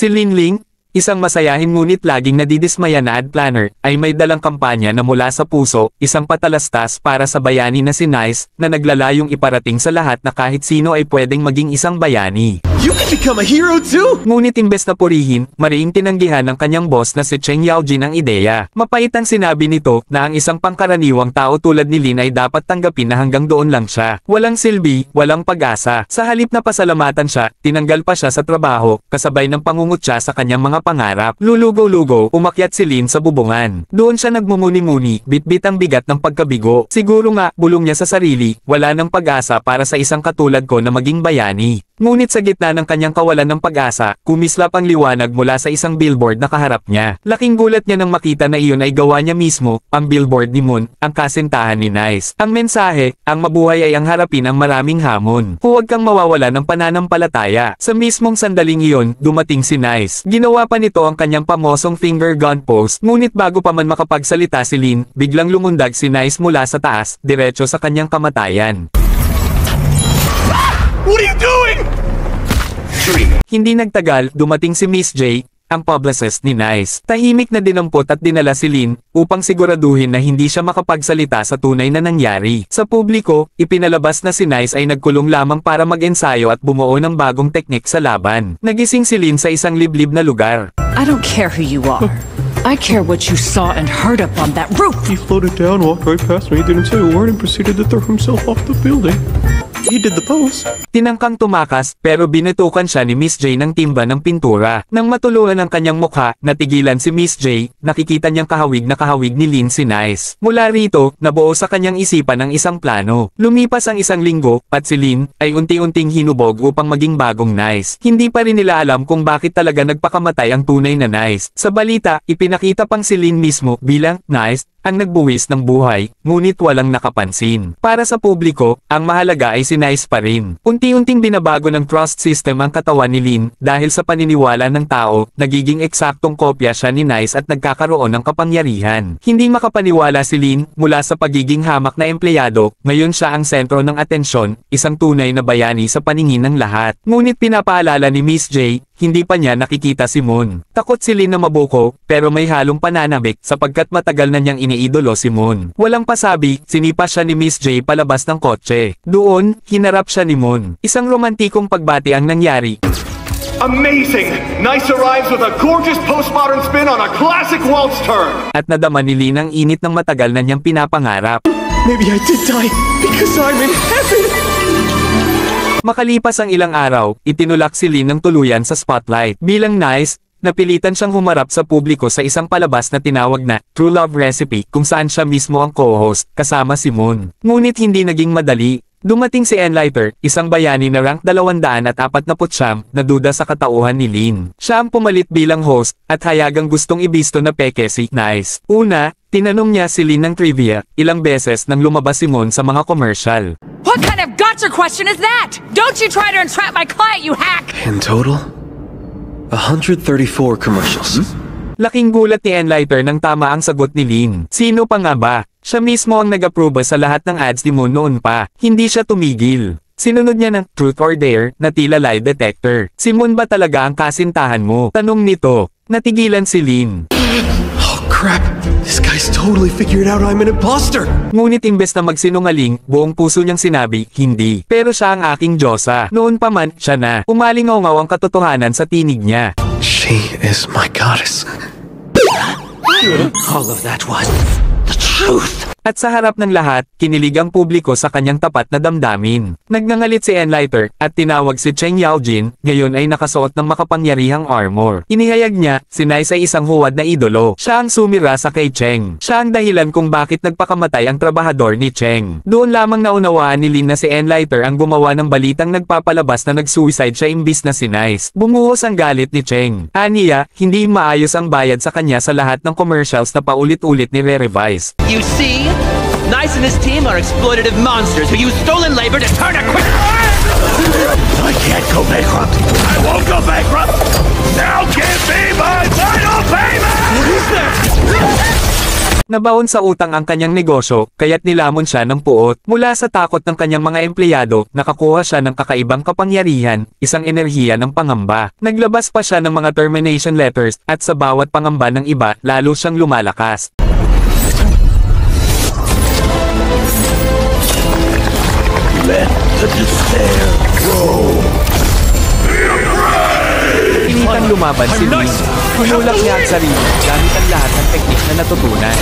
Si Linling, isang masayahin ngunit laging nadidismaya na ad planner, ay may dalang kampanya na mula sa puso, isang patalastas para sa bayani na si Nice, na naglalayong iparating sa lahat na kahit sino ay pwedeng maging isang bayani. You can become a hero too! Ngunit imbes na purihin, mariing tinanggihan ng kanyang boss na si Cheng Yaojin ang ideya. Mapait ang sinabi nito na ang isang pangkaraniwang tao tulad ni Lin ay dapat tanggapin na hanggang doon lang siya. Walang silbi, walang pag-asa. Sa halip na pasalamatan siya, tinanggal pa siya sa trabaho, kasabay ng pangungutya sa kanyang mga pangarap. Lulugo-lugo, umakyat si Lin sa bubungan. Doon siya nagmumuni-muni, bitbit ang bigat ng pagkabigo. Siguro nga, bulong niya sa sarili, wala nang pag-asa para sa isang katulad ko na maging bayani. Ngunit sa gitna ng kanyang kawalan ng pag-asa, kumislap ang liwanag mula sa isang billboard na kaharap niya. Laking gulat niya nang makita na iyon ay gawa niya mismo, ang billboard ni Moon, ang kasintahan ni Nice. Ang mensahe, ang mabuhay ay ang harapin ang maraming hamon. Huwag kang mawawala ng pananampalataya. Sa mismong sandaling iyon, dumating si Nice. Ginawa pa nito ang kanyang pamosong finger gun pose, ngunit bago pa man makapagsalita si Lin, biglang lumundag si Nice mula sa taas, diretso sa kanyang kamatayan. What are you doing? Hindi nagtagal, dumating si Miss J, ang publicist ni Nice. Tahimik na dinampot at dinala si Lin, upang siguraduhin na hindi siya makapagsalita sa tunay na nangyari. Sa publiko, ipinalabas na si Nice ay nagkulong lamang para mag-ensayo at bumuo ng bagong teknik sa laban. Nagising si Lin sa isang liblib na lugar. I don't care who you are. I care what you saw and heard up on that roof! He floated down, walked right past me, didn't say a word, and proceeded to throw himself off the building. He did the pose. Tinangkang tumakas, pero binitukan siya ni Miss J ng timba ng pintura. Nang matuluan ang kanyang mukha, natigilan si Miss J, nakikita niyang kahawig na kahawig ni Lin si Nice. Mula rito, nabuo sa kanyang isipan ang isang plano. Lumipas ang isang linggo, at si Lin, ay unti-unting hinubog upang maging bagong Nice. Hindi pa rin nila alam kung bakit talaga nagpakamatay ang tunay na Nice. Sa balita, ipinakita pang si Lin mismo, bilang Nice, ang nagbuwis ng buhay, ngunit walang nakapansin. Para sa publiko, ang mahalaga ay si Nice pa rin. Unti-unting binabago ng trust system ang katawan ni Lin, dahil sa paniniwala ng tao, nagiging eksaktong kopya siya ni Nice at nagkakaroon ng kapangyarihan. Hindi makapaniwala si Lin, mula sa pagiging hamak na empleyado, ngayon siya ang sentro ng atensyon, isang tunay na bayani sa paningin ng lahat. Ngunit pinapaalala ni Miss J, hindi pa niya nakikita si Moon. Takot si Lin na mabuko, pero may halong pananabik sapagkat matagal na niyang iniidolo si Moon. Walang pasabi, sinipa siya ni Miss J palabas ng kotse. Doon, hinarap siya ni Moon. Isang romantikong pagbati ang nangyari. Amazing! Nice arrives with a gorgeous postmodern spin on a classic waltz turn! At nadama ni Lin ang init ng matagal na niyang pinapangarap. Maybe I did die because I'm in heaven! Makalipas ang ilang araw, itinulak si Lin ng tuluyan sa spotlight. Bilang Nice, napilitan siyang humarap sa publiko sa isang palabas na tinawag na True Love Recipe kung saan siya mismo ang co-host, kasama si Moon. Ngunit hindi naging madali. Dumating si Enlighter, isang bayani na rank 249 na duda sa katauhan ni Lin. Siya ang pumalit bilang host, at hayagang gustong ibisto na peke si Nice. Una, tinanong niya si Lin ng trivia, ilang beses nang lumabas si Moon sa mga commercial. What kind of gotcha question is that? Don't you try to entrap my client, you hack! In total, 134 commercials. Laking gulat ni Enlighter nang tama ang sagot ni Lin. Sino pa nga ba? Siya mismo ang nag-approve sa lahat ng ads ni Moon noon pa. Hindi siya tumigil. Sinunod niya ng Truth or Dare na tila lie detector. Si Moon ba talaga ang kasintahan mo? Tanong nito. Natigilan si Lin. Oh crap! This guy's totally figured out I'm an imposter! Ngunit imbes na magsinungaling, buong puso niyang sinabi, hindi. Pero siya ang aking Diyosa. Noon pa man, siya na. Umalingaw-ngaw ang katotohanan sa tinig niya. She is my goddess. All of that was the truth. At sa harap ng lahat, kinilig ang publiko sa kanyang tapat na damdamin. Nagngangalit si Enlighter, at tinawag si Cheng Yaojin, ngayon ay nakasuot ng makapangyarihang armor. Inihayag niya, si Nice ay isang huwad na idolo. Siya ang sumira sa kay Cheng. Siya ang dahilan kung bakit nagpakamatay ang trabahador ni Cheng. Doon lamang naunawaan ni Lin na si Enlighter ang gumawa ng balitang nagpapalabas na nag-suicide siya imbis na si Nice. Bumuhos ang galit ni Cheng. Aniya, hindi maayos ang bayad sa kanya sa lahat ng commercials na paulit-ulit ni Re-Revise. You see? Nice and his team are exploitative monsters who use stolen labor to turn a quick... I can't go bankrupt! I won't go bankrupt! Now give me my final payment! What is that? Nabaon sa utang ang kanyang negosyo, kaya't nilamon siya ng puot. Mula sa takot ng kanyang mga empleyado, nakakuha siya ng kakaibang kapangyarihan, isang enerhiya ng pangamba. Naglabas pa siya ng mga termination letters, at sa bawat pangamba ng iba, lalo siyang lumalakas. Pinitang lumaban si Lin. Tinulak niya ang sarili gamit ang lahat ng teknik na natutunan.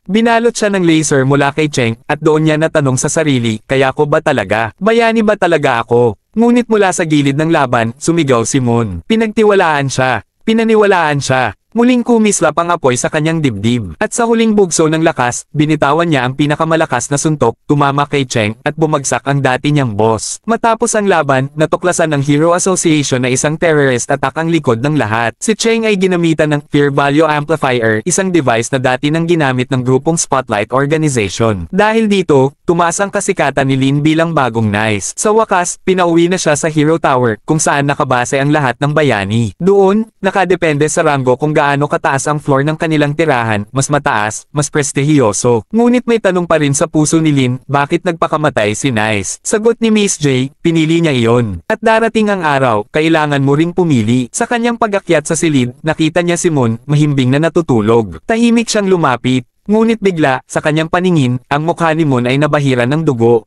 Binalot siya ng laser mula kay Cheng at doon niya natanong sa sarili, kaya ko ba talaga? Bayani ba talaga ako? Ngunit mula sa gilid ng laban, sumigaw si Moon. Pinagtiwalaan siya. Pinaniwalaan siya. Muling kumislap ang apoy sa kanyang dibdib. At sa huling bugso ng lakas, binitawan niya ang pinakamalakas na suntok, tumama kay Cheng, at bumagsak ang dati niyang boss. Matapos ang laban, natuklasan ng Hero Association na isang terrorist attack ang likod ng lahat. Si Cheng ay ginamitan ng Fear Value Amplifier, isang device na dati nang ginamit ng grupong Spotlight Organization. Dahil dito, tumaas ang kasikatan ni Lin bilang bagong Nice. Sa wakas, pinauwi na siya sa Hero Tower, kung saan nakabase ang lahat ng bayani. Doon, nakadepende sa ranggo kung gaano kataas ang floor ng kanilang tirahan, mas mataas, mas prestihiyoso. Ngunit may tanong pa rin sa puso ni Lin, bakit nagpakamatay si Nice? Sagot ni Miss J, pinili niya iyon. At darating ang araw, kailangan mo ring pumili. Sa kanyang pag-akyat sa silid, nakita niya si Moon, mahimbing na natutulog. Tahimik siyang lumapit. Ngunit bigla, sa kanyang paningin, ang mukha ni Moon ay nabahiran ng dugo.